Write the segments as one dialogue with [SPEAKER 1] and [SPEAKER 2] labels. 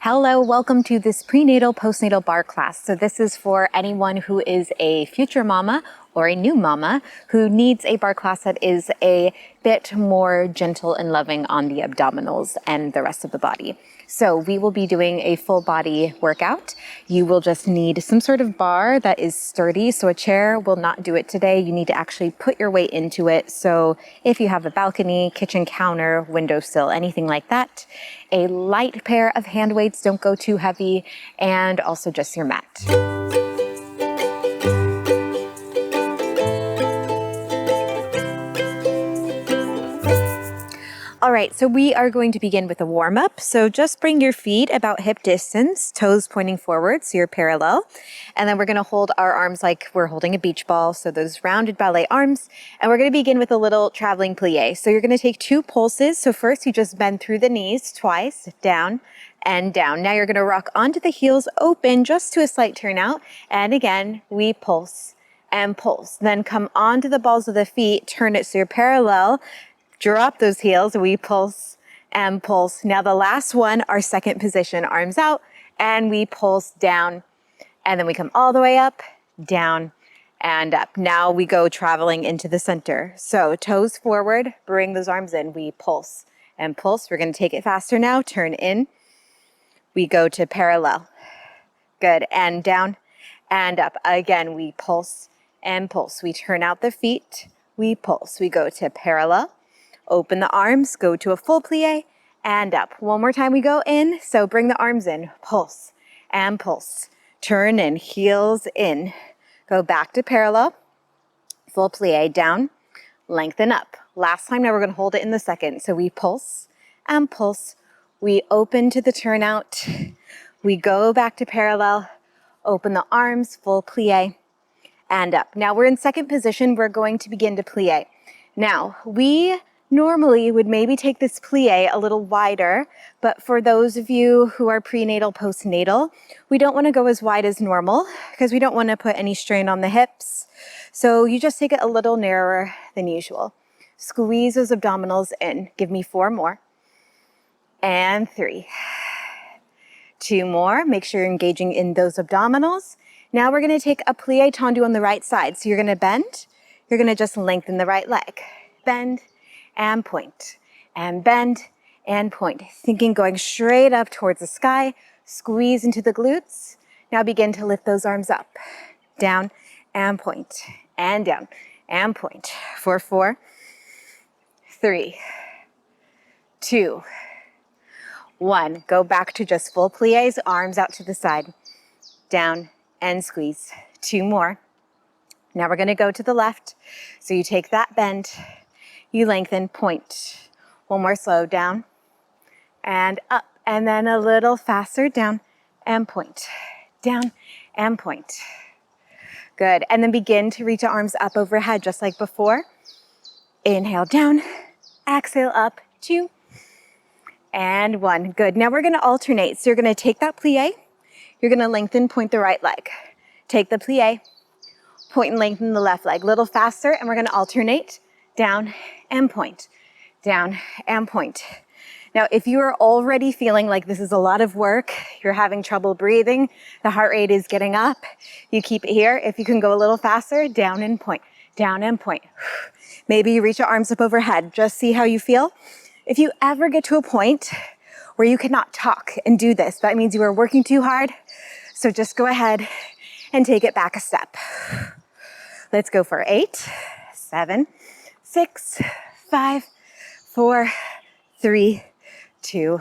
[SPEAKER 1] Hello, welcome to this prenatal postnatal barre class. So this is for anyone who is a future mama or a new mama who needs a barre class that is a bit more gentle and loving on the abdominals and the rest of the body. So we will be doing a full body workout. You will just need some sort of bar that is sturdy. So a chair will not do it today. You need to actually put your weight into it. So if you have a balcony, kitchen counter, windowsill, anything like that, a light pair of hand weights, don't go too heavy, and also just your mat. All right, so we are going to begin with a warm-up. So just bring your feet about hip distance, toes pointing forward, so you're parallel. And then we're gonna hold our arms like we're holding a beach ball, so those rounded ballet arms. And we're gonna begin with a little traveling plie. So you're gonna take 2 pulses. So first you just bend through the knees twice, down and down. Now you're gonna rock onto the heels open just to a slight turnout. And again, we pulse and pulse. Then come onto the balls of the feet, turn it so you're parallel. Drop those heels, we pulse and pulse. Now the last one, our second position, arms out, and we pulse down, and then we come all the way up, down, and up. Now we go traveling into the center. So toes forward, bring those arms in, we pulse and pulse. We're gonna take it faster now, turn in. We go to parallel. Good, and down and up. Again, we pulse and pulse. We turn out the feet, we pulse. We go to parallel. Open the arms, go to a full plie, and up. One more time we go in, so bring the arms in, pulse and pulse. Turn in, heels in. Go back to parallel, full plie, down, lengthen up. Last time, now we're gonna hold it in the second. So we pulse and pulse. We open to the turnout. We go back to parallel, open the arms, full plie, and up. Now we're in second position, we're going to begin to plie. Now, we normally would maybe take this plie a little wider, but for those of you who are prenatal, postnatal, we don't want to go as wide as normal because we don't want to put any strain on the hips. So you just take it a little narrower than usual. Squeeze those abdominals in. Give me 4 more. And 3. 2 more. Make sure you're engaging in those abdominals. Now we're going to take a plie tendu on the right side. So you're going to bend. You're going to just lengthen the right leg. Bend and point, and bend and point. Thinking going straight up towards the sky, squeeze into the glutes. Now begin to lift those arms up, down and point, and down and point. For 4, 3, 2, 1. Go back to just full plies, arms out to the side, down and squeeze. 2 more. Now we're gonna go to the left. So you take that bend, you lengthen, point. 1 more slow, down and up, and then a little faster, down and point, down and point. Good, and then begin to reach your arms up overhead just like before. Inhale down, exhale up, 2 and 1. Good, now we're gonna alternate. So you're gonna take that plie, you're gonna lengthen, point the right leg. Take the plie, point and lengthen the left leg. Little faster, and we're gonna alternate. Down and point, down and point. Now, if you are already feeling like this is a lot of work, you're having trouble breathing, the heart rate is getting up, you keep it here. If you can go a little faster, down and point, down and point. Maybe you reach your arms up overhead. Just see how you feel. If you ever get to a point where you cannot talk and do this, that means you are working too hard. So just go ahead and take it back a step. Let's go for 8, 7, 6, 5, 4, 3, 2,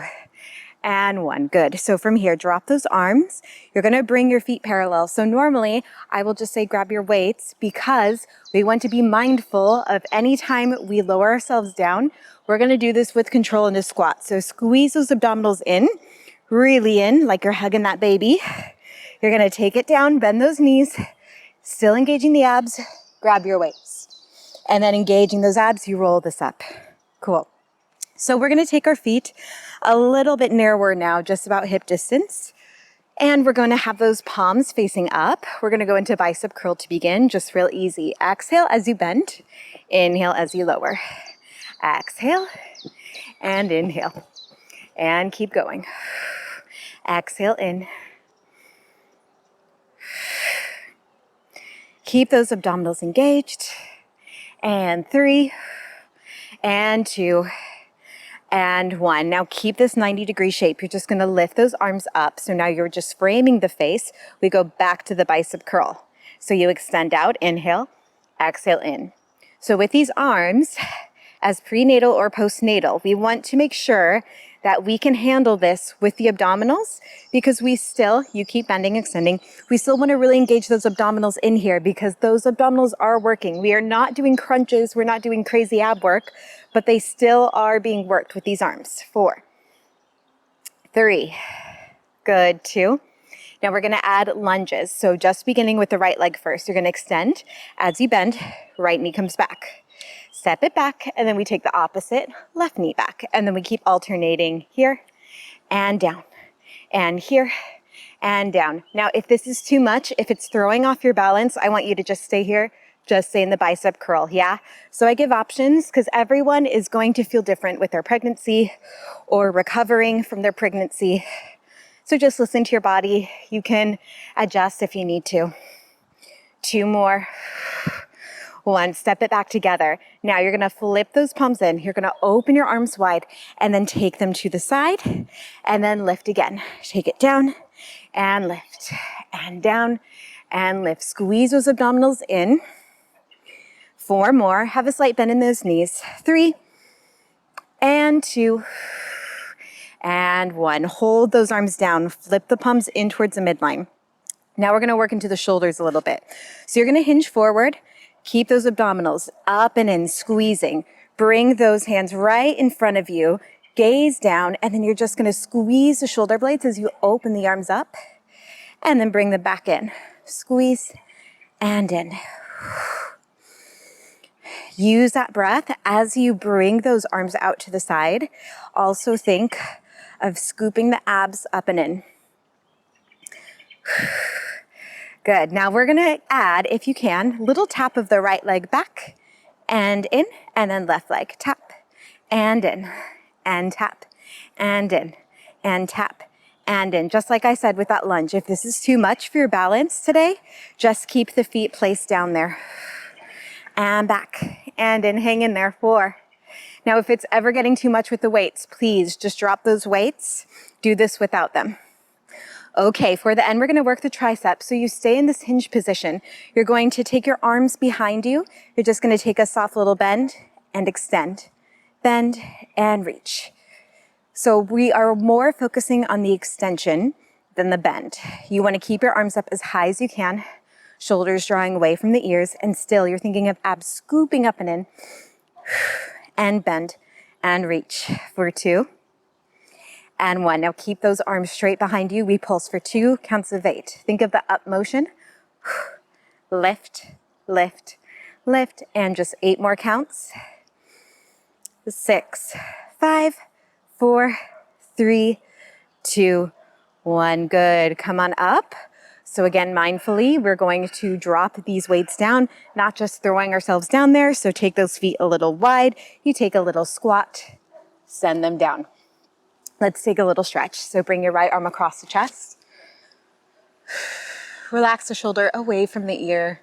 [SPEAKER 1] and 1. Good. So from here, drop those arms. You're going to bring your feet parallel. So normally I will just say grab your weights because we want to be mindful of any time we lower ourselves down. We're going to do this with control in the squat. So squeeze those abdominals in, really in, like you're hugging that baby. You're going to take it down, bend those knees, still engaging the abs, grab your weights. And then engaging those abs, you roll this up. Cool. So we're gonna take our feet a little bit narrower now, just about hip distance. And we're gonna have those palms facing up. We're gonna go into bicep curl to begin, just real easy. Exhale as you bend, inhale as you lower. Exhale and inhale. And keep going. Exhale in. Keep those abdominals engaged. And 3, and 2, and 1. Now keep this 90-degree shape. You're just gonna lift those arms up. So now you're just framing the face. We go back to the bicep curl. So you extend out, inhale, exhale in. So with these arms, as prenatal or postnatal, we want to make sure that we can handle this with the abdominals because you keep bending, extending, we still want to really engage those abdominals in here because those abdominals are working. We are not doing crunches, we're not doing crazy ab work, but they still are being worked with these arms. 4, 3, good, 2. Now we're gonna add lunges. So just beginning with the right leg first. You're gonna extend. As you bend, right knee comes back. Step it back, and then we take the opposite, left knee back. And then we keep alternating here and down, and here and down. Now, if this is too much, if it's throwing off your balance, I want you to just stay here, just stay in the bicep curl, yeah? So I give options because everyone is going to feel different with their pregnancy or recovering from their pregnancy. So just listen to your body. You can adjust if you need to. 2 more. 1, step it back together. Now you're gonna flip those palms in. You're gonna open your arms wide and then take them to the side and then lift again. Take it down and lift and down and lift. Squeeze those abdominals in. 4 more. Have a slight bend in those knees. 3 and 2 and 1. Hold those arms down. Flip the palms in towards the midline. Now we're gonna work into the shoulders a little bit. So you're gonna hinge forward. Keep those abdominals up and in, squeezing. Bring those hands right in front of you. Gaze down, and then you're just gonna squeeze the shoulder blades as you open the arms up, and then bring them back in. Squeeze and in. Use that breath as you bring those arms out to the side. Also think of scooping the abs up and in. Good. Now we're gonna add, if you can, little tap of the right leg back and in, and then left leg. Tap and in, and tap and in, and tap and in. Just like I said with that lunge, if this is too much for your balance today, just keep the feet placed down there. And back and in, hang in there. 4. Now if it's ever getting too much with the weights, please just drop those weights. Do this without them. Okay, for the end, we're gonna work the triceps. So you stay in this hinge position. You're going to take your arms behind you. You're just gonna take a soft little bend and extend. Bend and reach. So we are more focusing on the extension than the bend. You wanna keep your arms up as high as you can, shoulders drawing away from the ears, and still you're thinking of abs scooping up and in, and bend and reach for 2. And 1. Now keep those arms straight behind you. We pulse for 2 counts of 8. Think of the up motion. Lift, lift, lift, and just 8 more counts. 6, 5, 4, 3, 2, 1. Good. Come on up. So again, mindfully, we're going to drop these weights down, not just throwing ourselves down there. So take those feet a little wide. You take a little squat, send them down. Let's take a little stretch. So bring your right arm across the chest. Relax the shoulder away from the ear.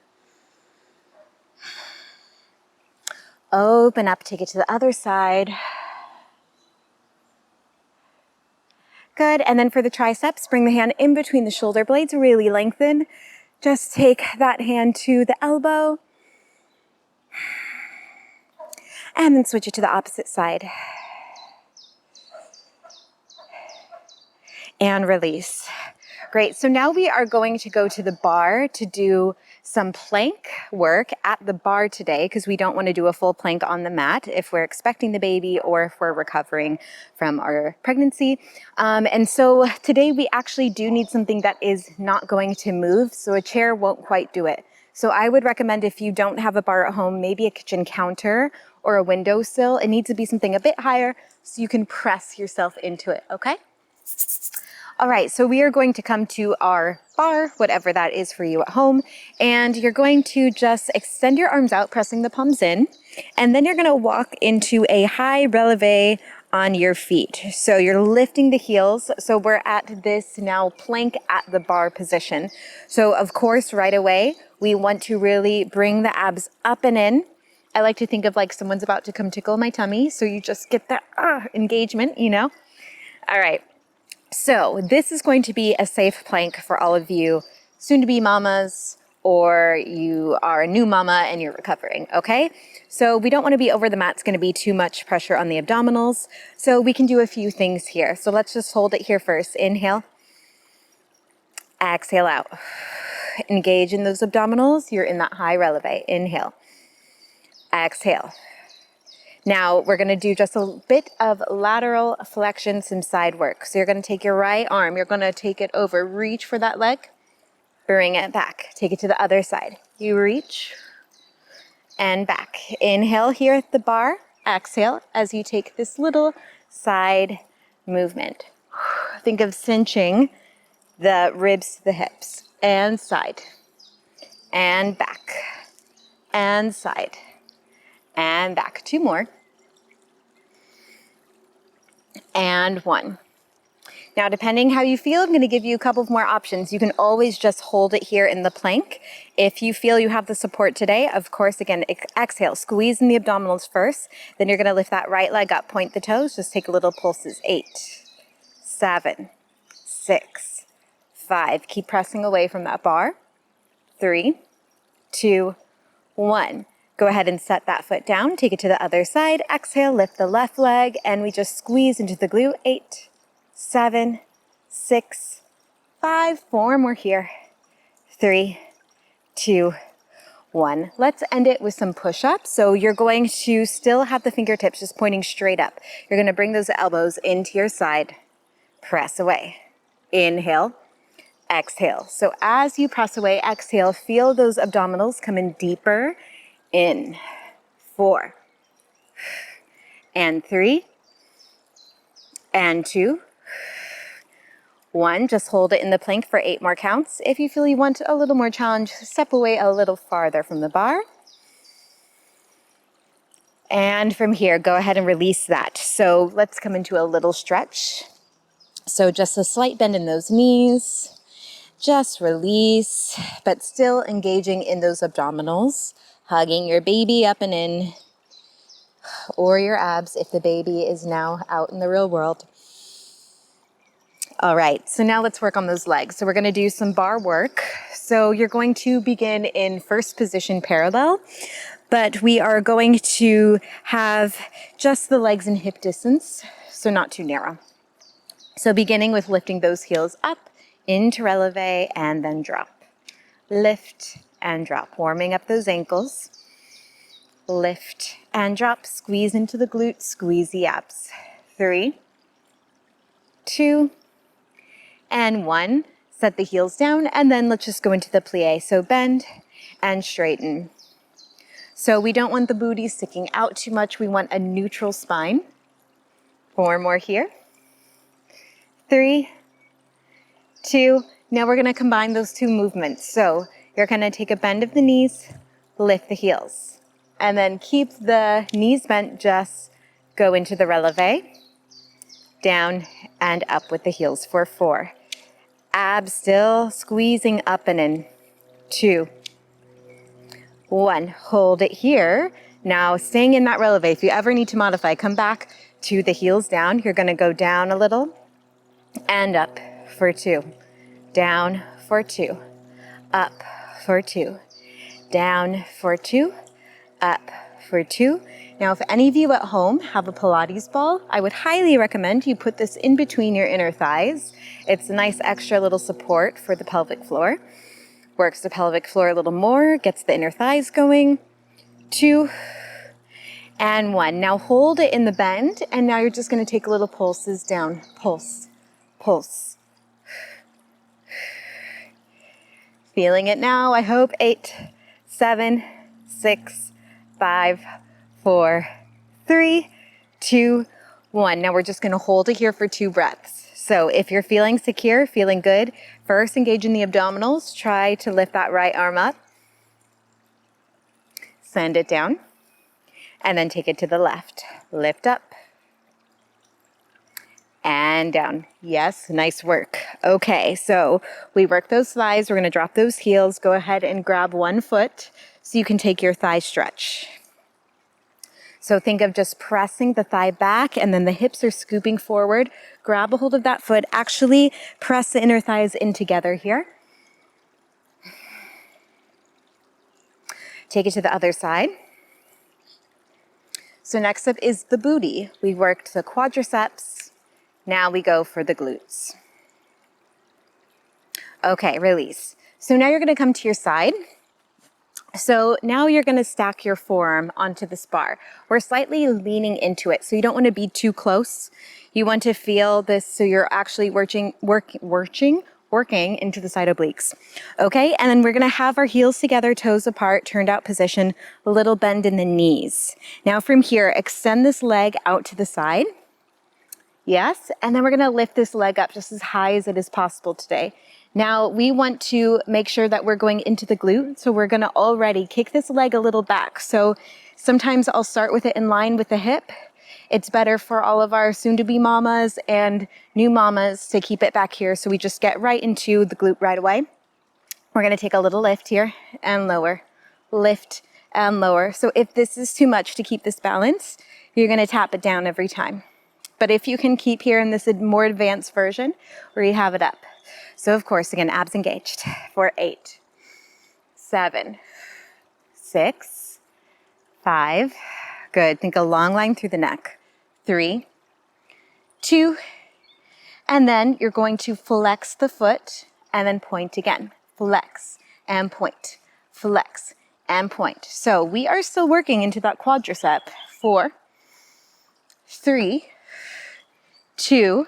[SPEAKER 1] Open up, take it to the other side. Good, and then for the triceps, bring the hand in between the shoulder blades, really lengthen. Just take that hand to the elbow. And then switch it to the opposite side. And release. Great, so now we are going to go to the bar to do some plank work at the bar today because we don't want to do a full plank on the mat if we're expecting the baby or if we're recovering from our pregnancy. And so today we actually do need something that is not going to move, so a chair won't quite do it. So I would recommend if you don't have a bar at home, maybe a kitchen counter or a windowsill. It needs to be something a bit higher so you can press yourself into it, okay? All right, so we are going to come to our bar, whatever that is for you at home, and you're going to just extend your arms out, pressing the palms in, and then you're gonna walk into a high releve on your feet. So you're lifting the heels. So we're at this now plank at the bar position. So of course, right away, we want to really bring the abs up and in. I like to think of like someone's about to come tickle my tummy. So you just get that engagement, you know? All right. So this is going to be a safe plank for all of you soon-to-be mamas, or you are a new mama and you're recovering, okay? So we don't want to be over the mat. It's going to be too much pressure on the abdominals. So we can do a few things here. So let's just hold it here first. Inhale. Exhale out. Engage in those abdominals. You're in that high releve. Inhale. Exhale. Now we're going to do just a bit of lateral flexion, some side work. So you're going to take your right arm. You're going to take it over. Reach for that leg. Bring it back. Take it to the other side. You reach and back. Inhale here at the bar. Exhale as you take this little side movement. Think of cinching the ribs to the hips. And side. And back. And side. And back. 2 more. And 1. Now, depending how you feel, I'm going to give you a couple of more options. You can always just hold it here in the plank. If you feel you have the support today, of course, again, exhale, squeeze in the abdominals first. Then you're going to lift that right leg up, point the toes, just take little pulses. 8, 7, 6, 5. Keep pressing away from that bar. 3, 2, 1. Go ahead and set that foot down. Take it to the other side. Exhale, lift the left leg, and we just squeeze into the glute. 8, 7, 6, 5, 4 more here. 3, 2, 1. Let's end it with some push-ups. So you're going to still have the fingertips just pointing straight up. You're going to bring those elbows into your side. Press away. Inhale. Exhale. So as you press away, exhale, feel those abdominals come in deeper. In. 4. And 3. And 2. 1, just hold it in the plank for 8 more counts. If you feel you want a little more challenge, step away a little farther from the bar. And from here, go ahead and release that. So let's come into a little stretch. So just a slight bend in those knees. Just release, but still engaging in those abdominals. Hugging your baby up and in, or your abs if the baby is now out in the real world. All right, so now let's work on those legs. So we're going to do some bar work. So you're going to begin in first position parallel, but we are going to have just the legs in hip distance, so not too narrow. So beginning with lifting those heels up into releve and then drop. Lift and drop, warming up those ankles. Lift and drop, squeeze into the glute, squeeze the abs. 3, 2, and 1. Set the heels down, and then let's just go into the plie. So bend and straighten. So we don't want the booty sticking out too much. We want a neutral spine. 4 more here. 3, 2. Now we're going to combine those 2 movements. So you're going to take a bend of the knees, lift the heels, and then keep the knees bent, just go into the releve, down and up with the heels for 4. Abs still squeezing up and in. 2, 1. Hold it here. Now staying in that releve. If you ever need to modify, come back to the heels down. You're going to go down a little and up for 2. Down for 2. Up for 2. Down for 2. Up for 2. Now, if any of you at home have a Pilates ball, I would highly recommend you put this in between your inner thighs. It's a nice extra little support for the pelvic floor. Works the pelvic floor a little more, gets the inner thighs going. 2 and 1. Now hold it in the bend, and now you're just going to take little pulses down. Pulse, pulse. Feeling it now, I hope. 8, 7, 6, 5, 4, 3, 2, 1. Now we're just going to hold it here for 2 breaths. So if you're feeling secure, feeling good, first engage in the abdominals. Try to lift that right arm up. Send it down. And then take it to the left. Lift up. and down. Yes, nice work. Okay, so we work those thighs. We're going to drop those heels. Go ahead and grab one foot so you can take your thigh stretch. So think of just pressing the thigh back and then the hips are scooping forward. Grab a hold of that foot. Actually press the inner thighs in together here. Take it to the other side. So next up is the booty. We worked the quadriceps. Now we go for the glutes. Okay, release. So now you're going to come to your side. So now you're going to stack your forearm onto this bar. We're slightly leaning into it, so you don't want to be too close. You want to feel this so you're actually working into the side obliques. Okay, and then we're going to have our heels together, toes apart, turned out position, a little bend in the knees. Now from here, extend this leg out to the side. Yes, and then we're going to lift this leg up just as high as it is possible today. Now we want to make sure that we're going into the glute, so we're going to already kick this leg a little back. So sometimes I'll start with it in line with the hip. It's better for all of our soon-to-be mamas and new mamas to keep it back here, so we just get right into the glute right away. We're going to take a little lift here and lower, lift and lower. So if this is too much to keep this balance, you're going to tap it down every time. But if you can keep here in this more advanced version where you have it up. So of course, again, abs engaged for 8, 7, 6, 5. Good. Think a long line through the neck. 3, 2, and then you're going to flex the foot and then point again. Flex and point. Flex and point. So we are still working into that quadricep. 4, 3, 2.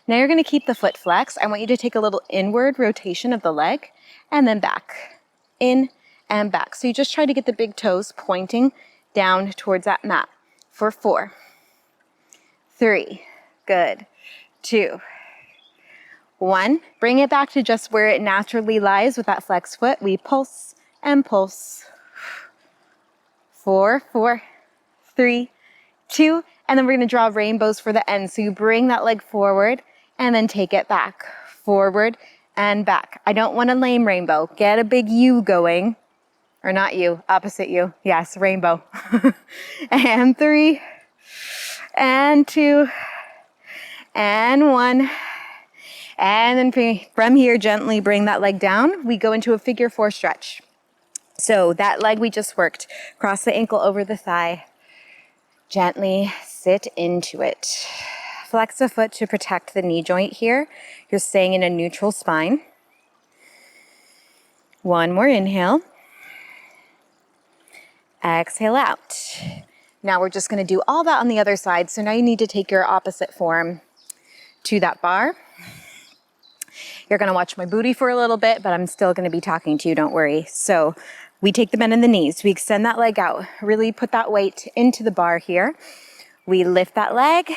[SPEAKER 1] Now you're going to keep the foot flexed. I want you to take a little inward rotation of the leg and then back, in and back. So you just try to get the big toes pointing down towards that mat for 4, 3, good, 2, 1. Bring it back to just where it naturally lies with that flexed foot. We pulse and pulse. 4, 4, 3, 2, and then we're going to draw rainbows for the end. So you bring that leg forward and then take it back, forward and back. I don't want a lame rainbow. Get a big U going, or not you, opposite you. Yes, rainbow. And 3, and 2, and 1. And then from here, gently bring that leg down. We go into a figure 4 stretch. So that leg we just worked, cross the ankle over the thigh. Gently sit into it. Flex the foot to protect the knee joint here. You're staying in a neutral spine. One more inhale. Exhale out. Now we're just going to do all that on the other side. So now you need to take your opposite form to that bar. You're going to watch my booty for a little bit, but I'm still going to be talking to you, don't worry. So we take the bend in the knees. We extend that leg out. Really put that weight into the bar here. We lift that leg.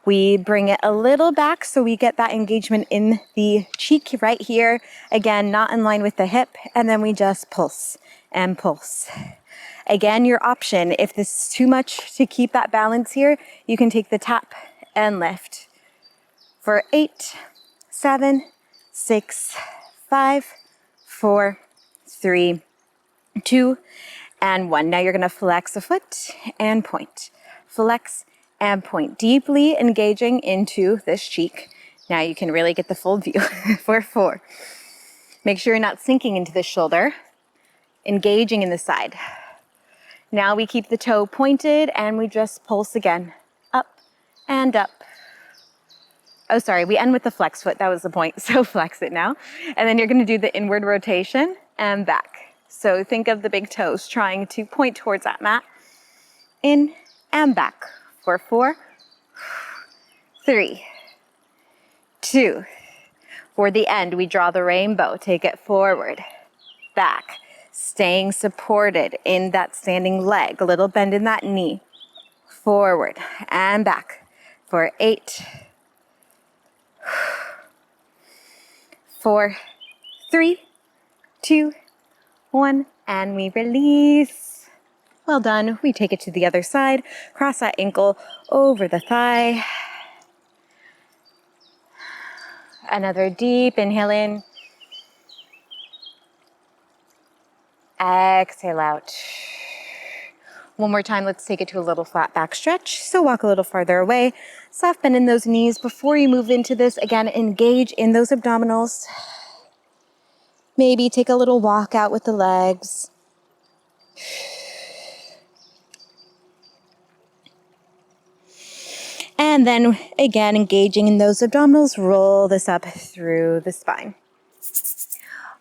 [SPEAKER 1] We bring it a little back so we get that engagement in the cheek right here. Again, not in line with the hip. And then we just pulse and pulse. Again, your option, if this is too much to keep that balance here, you can take the tap and lift. For 8, 7, 6, 5, 4, 3, 2, and 1. Now you're going to flex a foot and point. Flex and point. Deeply engaging into this cheek. Now you can really get the full view. For 4. Make sure you're not sinking into the shoulder. Engaging in the side. Now we keep the toe pointed and we just pulse again. Up and up. Oh, sorry, we end with the flex foot. That was the point. So flex it now. And then you're going to do the inward rotation and back. So think of the big toes trying to point towards that mat. In and back. For 4, 3, 2. For the end, we draw the rainbow. Take it forward, back, staying supported in that standing leg. A little bend in that knee. Forward and back. For 8, 4, 3, 2, 1, and we release. Well done. We take it to the other side. Cross that ankle over the thigh. Another deep inhale in. Exhale out. One more time, let's take it to a little flat back stretch. So walk a little farther away, soft bend in those knees. Before you move into this, again, engage in those abdominals. Maybe take a little walk out with the legs. And then again, engaging in those abdominals, roll this up through the spine.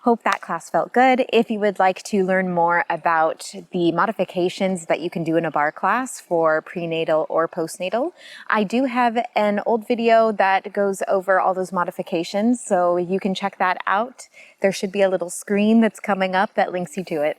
[SPEAKER 1] Hope that class felt good. If you would like to learn more about the modifications that you can do in a barre class for prenatal or postnatal, I do have an old video that goes over all those modifications, so you can check that out. There should be a little screen that's coming up that links you to it.